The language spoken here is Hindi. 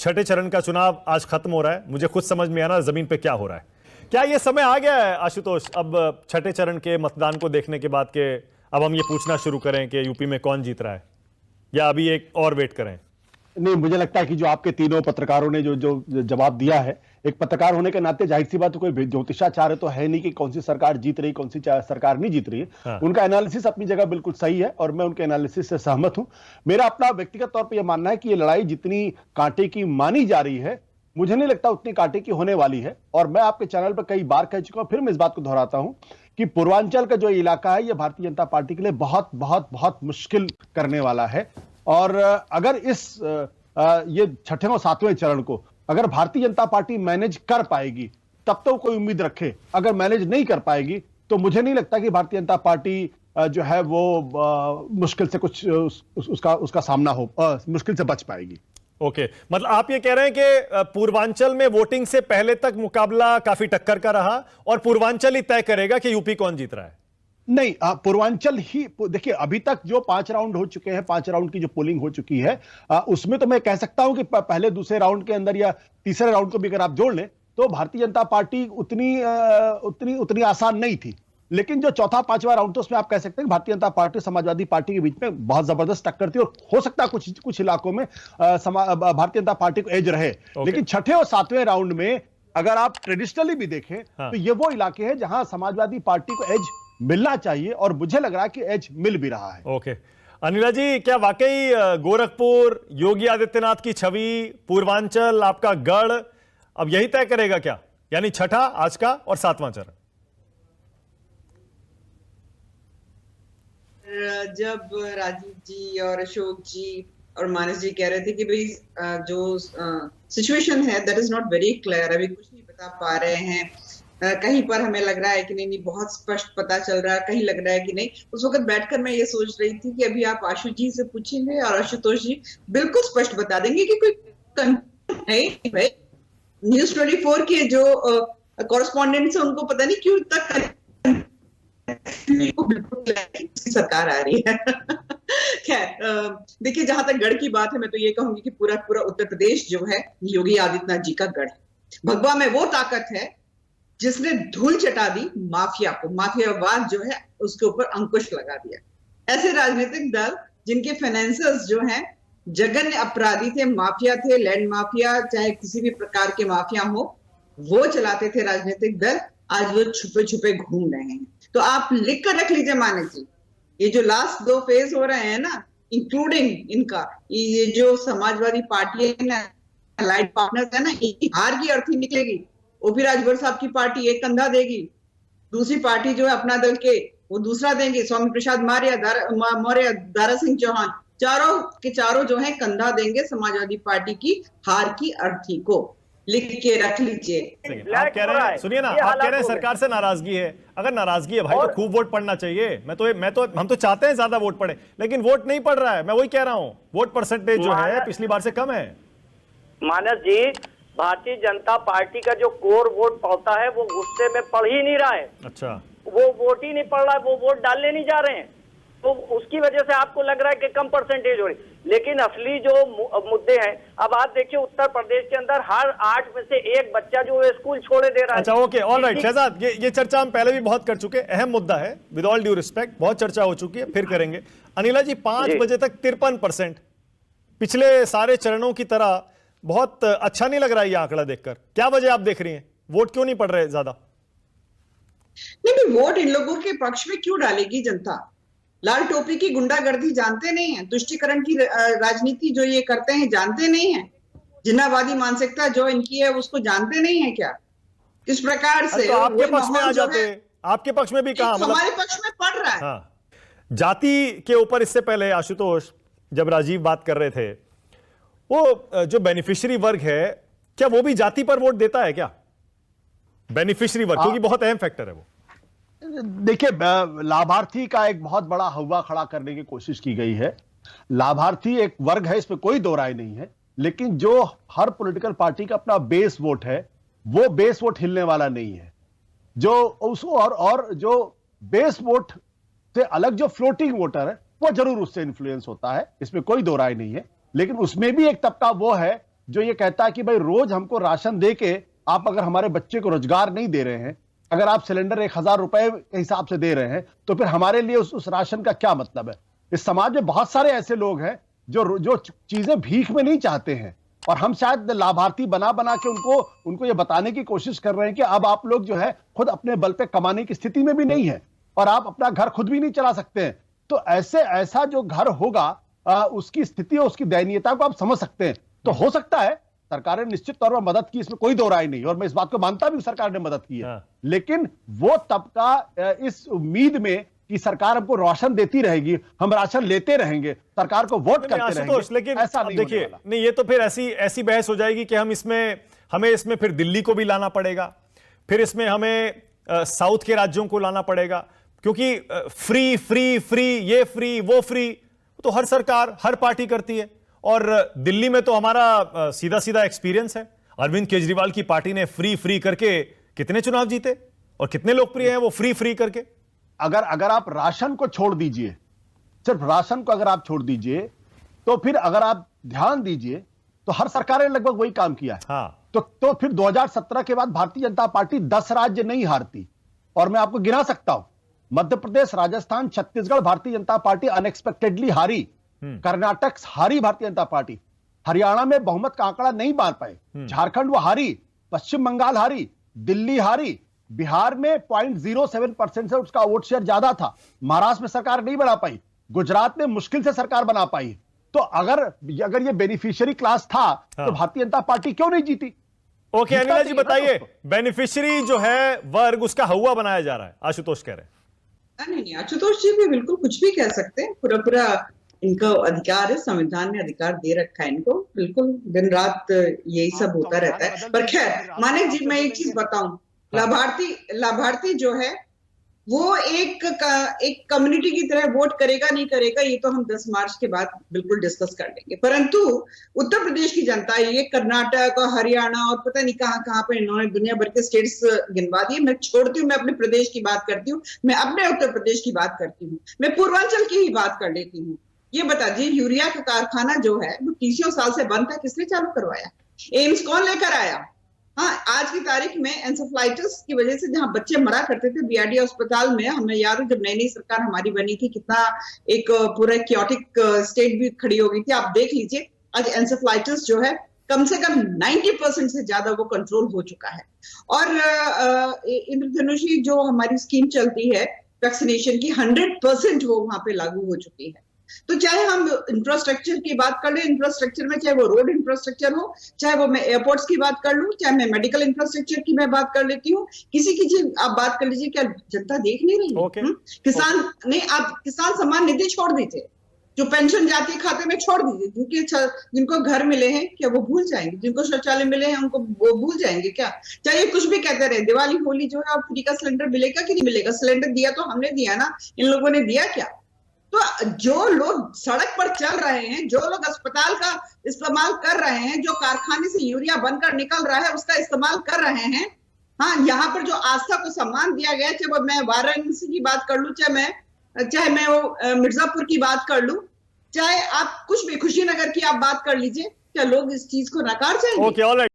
छठे चरण का चुनाव आज खत्म हो रहा है, मुझे खुद समझ में आना जमीन पे क्या हो रहा है। क्या ये समय आ गया है आशुतोष, अब छठे चरण के मतदान को देखने के बाद के अब हम ये पूछना शुरू करें कि यूपी में कौन जीत रहा है, या अभी एक और वेट करें? नहीं, मुझे लगता है कि जो आपके तीनों पत्रकारों ने जो जो जवाब दिया है, एक पत्रकार होने के नाते जाहिर सी बात, तो कोई ज्योतिषाचार्य तो है नहीं कि कौन सी सरकार जीत रही, कौन सी सरकार नहीं जीत रही है। हाँ। उनका एनालिसिस अपनी जगह बिल्कुल सही है और मैं उनके एनालिसिस से सहमत हूं। मेरा अपना व्यक्तिगत तौर पर यह मानना है कि यह लड़ाई जितनी कांटे की मानी जा रही है, मुझे नहीं लगता उतनी कांटे की होने वाली है। और मैं आपके चैनल पर कई बार कह चुका हूं, फिर मैं इस बात को दोहराता हूं कि पूर्वांचल का जो इलाका है, यह भारतीय जनता पार्टी के लिए बहुत बहुत बहुत मुश्किल करने वाला है। और अगर इस ये छठे और सातवें चरण को अगर भारतीय जनता पार्टी मैनेज कर पाएगी तब तो कोई उम्मीद रखे। अगर मैनेज नहीं कर पाएगी तो मुझे नहीं लगता कि भारतीय जनता पार्टी जो है वो मुश्किल से कुछ उसका सामना हो, मुश्किल से बच पाएगी। ओके, मतलब आप ये कह रहे हैं कि पूर्वांचल में वोटिंग से पहले तक मुकाबला काफी टक्कर का रहा और पूर्वांचल ही तय करेगा कि यूपी कौन जीत रहा है? नहीं, पूर्वांचल ही देखिए, अभी तक जो 5 राउंड हो चुके हैं, 5 राउंड की जो पोलिंग हो चुकी है, उसमें तो मैं कह सकता हूं कि पहले दूसरे राउंड के अंदर या तीसरे राउंड को भी अगर आप जोड़ लें तो भारतीय जनता पार्टी उतनी आसान नहीं थी। लेकिन जो चौथा पांचवा राउंड था उसमें आप कह सकते हैं भारतीय जनता पार्टी समाजवादी पार्टी के बीच में बहुत जबरदस्त टक्कर थी और हो सकता है कुछ इलाकों में भारतीय जनता पार्टी को एज रहे। लेकिन छठे और सातवें राउंड में अगर आप ट्रेडिशनली भी देखें तो ये वो इलाके हैं जहां समाजवादी पार्टी को एज मिलना चाहिए और मुझे लग रहा है कि एज मिल भी रहा है। ओके, अनिला जी, क्या वाकई गोरखपुर, योगी आदित्यनाथ की छवि, पूर्वांचल आपका गढ़ अब यही तय करेगा क्या, यानी छठा आज का और सातवां चरण? जब राजीव जी और अशोक जी और मानस जी कह रहे थे कि भाई जो सिचुएशन है that is not very clear, अभी कुछ नहीं बता पा रहे हैं, कहीं पर हमें लग रहा है कि नहीं बहुत स्पष्ट पता चल रहा है, कहीं लग रहा है कि नहीं। उस वक्त बैठकर मैं ये सोच रही थी कि अभी आप आशु जी से पूछेंगे और आशुतोष जी बिल्कुल स्पष्ट बता देंगे कि कोई है। न्यूज़ 24 के जो कॉरेस्पॉन्डेंट्स है उनको पता नहीं क्यों तक सरकार आ रही है। खैर, देखिए, जहां तक गढ़ की बात है, मैं तो ये कहूंगी कि पूरा उत्तर प्रदेश जो है योगी आदित्यनाथ जी का गढ़ है। भगवा में वो ताकत है जिसने धूल चटा दी माफिया को, माफियावाद जो है उसके ऊपर अंकुश लगा दिया। ऐसे राजनीतिक दल जिनके फाइनेंसर्स जो हैं जघन्य अपराधी थे, माफिया थे, लैंड माफिया, चाहे किसी भी प्रकार के माफिया हो, वो चलाते थे राजनीतिक दल, आज वो छुपे छुपे घूम रहे हैं। तो आप लिख कर रख लीजिए मानस जी, ये जो लास्ट 2 फेज हो रहे हैं ना, इंक्लूडिंग इनका ये जो समाजवादी पार्टी है ना, अलाइड पार्टनर्स है ना, हार की अर्थी निकलेगी। ओपी राजभर साहब की पार्टी एक कंधा देगी, दूसरी पार्टी जो है अपना दल के वो दूसरा देंगे, स्वामी प्रसाद मौर्य, दारा सिंह चौहान, चारों के चारों जो है कंधा देंगे समाजवादी पार्टी की हार की अर्थी को। लिख के रख लीजिए। आप कह रहे हैं, सुनिए ना, आप कह रहे हैं सरकार से नाराजगी है। अगर नाराजगी है भाई तो खूब वोट पड़ना चाहिए। हम तो चाहते हैं ज्यादा वोट पड़े, लेकिन वोट नहीं पड़ रहा है। मैं वही कह रहा हूं, वोट परसेंटेज जो है पिछली बार से कम है। मानस जी, भारतीय जनता पार्टी का जो कोर वोट पड़ता है वो गुस्से में पड़ ही नहीं रहा है। अच्छा, वो वोट ही नहीं पड़ रहा है, वो वोट डालने नहीं जा रहे हैं, तो उसकी वजह से आपको लग रहा है कि कम परसेंटेज हो रही। लेकिन असली जो मुद्दे हैं, अब आप देखिए उत्तर प्रदेश के अंदर हर 8 में से 1 बच्चा जो है स्कूल छोड़े दे रहा है। अच्छा, ओके, ऑलराइट शहजाद, ये चर्चा हम पहले भी बहुत कर चुके हैं, अहम मुद्दा है, विद ऑल ड्यू रिस्पेक्ट, बहुत चर्चा हो चुकी है, फिर करेंगे। अनिला जी, 5 बजे तक 53%, पिछले सारे चरणों की तरह बहुत अच्छा नहीं लग रहा है ये आंकड़ा देखकर। क्या वजह आप देख रही हैं, वोट क्यों नहीं पड़ रहे ज्यादा? नहीं, वोट इन लोगों के पक्ष में क्यों डालेगी जनता? लाल टोपी की गुंडागर्दी जानते नहीं है, तुष्टीकरण की राजनीति जो ये करते हैं जानते नहीं है, जिन्नावादी मानसिकता जो इनकी है उसको जानते नहीं है क्या? इस प्रकार से तो आपके पक्ष में आ जाते, आपके पक्ष में भी कहा, मतलब हमारे पक्ष में पड़ रहा है। हाँ, जाति के ऊपर इससे पहले आशुतोष जब राजीव बात कर रहे थे, वो जो बेनिफिशियरी वर्ग है, क्या वो भी जाति पर वोट देता है क्या? बेनिफिशियरी वर्ग, क्योंकि बहुत अहम फैक्टर है वो। देखिए, लाभार्थी का एक बहुत बड़ा हवा खड़ा करने की कोशिश की गई है। लाभार्थी एक वर्ग है, इसमें कोई दो राय नहीं है, लेकिन जो हर पॉलिटिकल पार्टी का अपना बेस वोट है, वो बेस वोट हिलने वाला नहीं है। जो उसको और जो बेस वोट से अलग जो फ्लोटिंग वोटर है, वो जरूर उससे इन्फ्लुएंस होता है, इसमें कोई दो राय नहीं है। लेकिन उसमें भी एक तबका वो है जो ये कहता है कि भाई रोज हमको राशन दे के आप अगर हमारे बच्चे को रोजगार नहीं दे रहे हैं, अगर आप सिलेंडर 1000 रुपए के हिसाब से दे रहे हैं, तो फिर हमारे लिए उस राशन का क्या मतलब है? इस समाज में बहुत सारे ऐसे लोग हैं जो चीजें भीख में नहीं चाहते हैं, और हम शायद लाभार्थी बना बना के उनको ये बताने की कोशिश कर रहे हैं कि अब आप लोग जो है खुद अपने बल पे कमाने की स्थिति में भी नहीं है और आप अपना घर खुद भी नहीं चला सकते हैं। तो ऐसा जो घर होगा उसकी स्थिति और उसकी दयनीयता को आप समझ सकते हैं। तो हो सकता है सरकार ने निश्चित तौर पर मदद की, इसमें कोई दो राय नहीं, और मैं इस बात को मानता भी हूं सरकार ने मदद की है, लेकिन वो तबका इस उम्मीद में कि सरकार हमको राशन देती रहेगी, हम राशन लेते रहेंगे, सरकार को वोट करते रहेंगे, लेकिन ऐसा नहीं देखिए, होने वाला। नहीं, ये तो फिर ऐसी बहस हो जाएगी कि हमें इसमें फिर दिल्ली को भी लाना पड़ेगा, फिर इसमें हमें साउथ के राज्यों को लाना पड़ेगा, क्योंकि फ्री फ्री फ्री, ये फ्री वो फ्री तो हर सरकार हर पार्टी करती है। और दिल्ली में तो हमारा सीधा सीधा एक्सपीरियंस है, अरविंद केजरीवाल की पार्टी ने फ्री फ्री करके कितने चुनाव जीते और कितने लोकप्रिय हैं वो फ्री फ्री करके। अगर आप राशन को छोड़ दीजिए, सिर्फ राशन को अगर आप छोड़ दीजिए, तो फिर अगर आप ध्यान दीजिए तो हर सरकार ने लगभग वही काम किया है। हाँ। तो फिर 2017 के बाद भारतीय जनता पार्टी 10 राज्य नहीं हारती, और मैं आपको गिना सकता हूं, मध्य प्रदेश, राजस्थान, छत्तीसगढ़ भारतीय जनता पार्टी अनएक्सपेक्टेडली हारी, कर्नाटक हारी भारतीय जनता पार्टी, हरियाणा में बहुमत का आंकड़ा नहीं मार पाए, झारखंड वो हारी, पश्चिम बंगाल हारी, दिल्ली हारी, बिहार में 0.07% से उसका वोट शेयर ज्यादा था, महाराष्ट्र में सरकार नहीं बना पाई, गुजरात में मुश्किल से सरकार बना पाई। तो अगर ये बेनिफिशियरी क्लास था तो भारतीय जनता पार्टी क्यों नहीं जीती? ओके अनिला जी बताइए, बेनिफिशियरी जो है वर्ग उसका हवा बनाया जा रहा है, आशुतोष कह रहे हैं। नहीं, आशुतोष जी भी बिल्कुल कुछ भी कह सकते हैं, पूरा इनको अधिकार है, संविधान ने अधिकार दे रखा है इनको, बिल्कुल दिन रात यही सब होता रहता है। पर खैर मानिक जी, मैं एक चीज बताऊं, लाभार्थी जो है वो एक कम्युनिटी की तरह वोट करेगा नहीं करेगा ये तो हम 10 मार्च के बाद बिल्कुल डिस्कस कर लेंगे, परंतु उत्तर प्रदेश की जनता, ये कर्नाटक और हरियाणा और पता नहीं कहां पे इन्होंने दुनिया भर के स्टेट्स गिनवा दिए। मैं छोड़ती हूँ, मैं अपने प्रदेश की बात करती हूँ, मैं अपने उत्तर प्रदेश की बात करती हूँ, मैं पूर्वांचल की ही बात कर लेती हूँ। ये बता दीजिए, यूरिया का कारखाना जो है वो 30 साल से बंद था, किसने चालू करवाया? एम्स कौन लेकर आया? हाँ, आज की तारीख में एंसेफ्लाइटिस की वजह से जहां बच्चे मरा करते थे बीआरडी अस्पताल में, हमें याद है जब नई सरकार हमारी बनी थी, कितना एक पूरा क्योटिक स्टेट भी खड़ी हो गई थी। आप देख लीजिए आज एंसेफ्लाइटिस जो है कम से कम 90% से ज्यादा वो कंट्रोल हो चुका है। और इंद्रधनुषी जो हमारी स्कीम चलती है वैक्सीनेशन की, 100% वो वहां पे लागू हो चुकी है। तो चाहे हम इंफ्रास्ट्रक्चर की बात कर लें, इंफ्रास्ट्रक्चर में चाहे वो रोड इंफ्रास्ट्रक्चर हो, चाहे वो मैं एयरपोर्ट्स की बात कर लूं, चाहे मैं मेडिकल इंफ्रास्ट्रक्चर की मैं बात कर लेती हूँ, किसी की चीज आप बात कर लीजिए, क्या जनता देख नहीं रही? किसान नहीं, आप किसान सम्मान निधि छोड़ दीजिए, जो पेंशन जाती है खाते में छोड़ दीजिए, जिनको घर मिले हैं क्या वो भूल जाएंगे? जिनको शौचालय मिले हैं उनको वो भूल जाएंगे क्या? चाहे कुछ भी कहते रहे, दिवाली होली जो है, फ्री का सिलेंडर मिलेगा कि नहीं मिलेगा? सिलेंडर दिया तो हमने दिया ना, इन लोगों ने दिया क्या? तो जो लोग सड़क पर चल रहे हैं, जो लोग अस्पताल का इस्तेमाल कर रहे हैं, जो कारखाने से यूरिया बनकर निकल रहा है उसका इस्तेमाल कर रहे हैं, हाँ, यहाँ पर जो आस्था को सम्मान दिया गया, चाहे मैं वाराणसी की बात कर लूं, चाहे मैं वो मिर्जापुर की बात कर लूं, चाहे आप कुछ भी खुशीनगर की आप बात कर लीजिए, क्या लोग इस चीज को नकार जाएंगे? Okay, alright.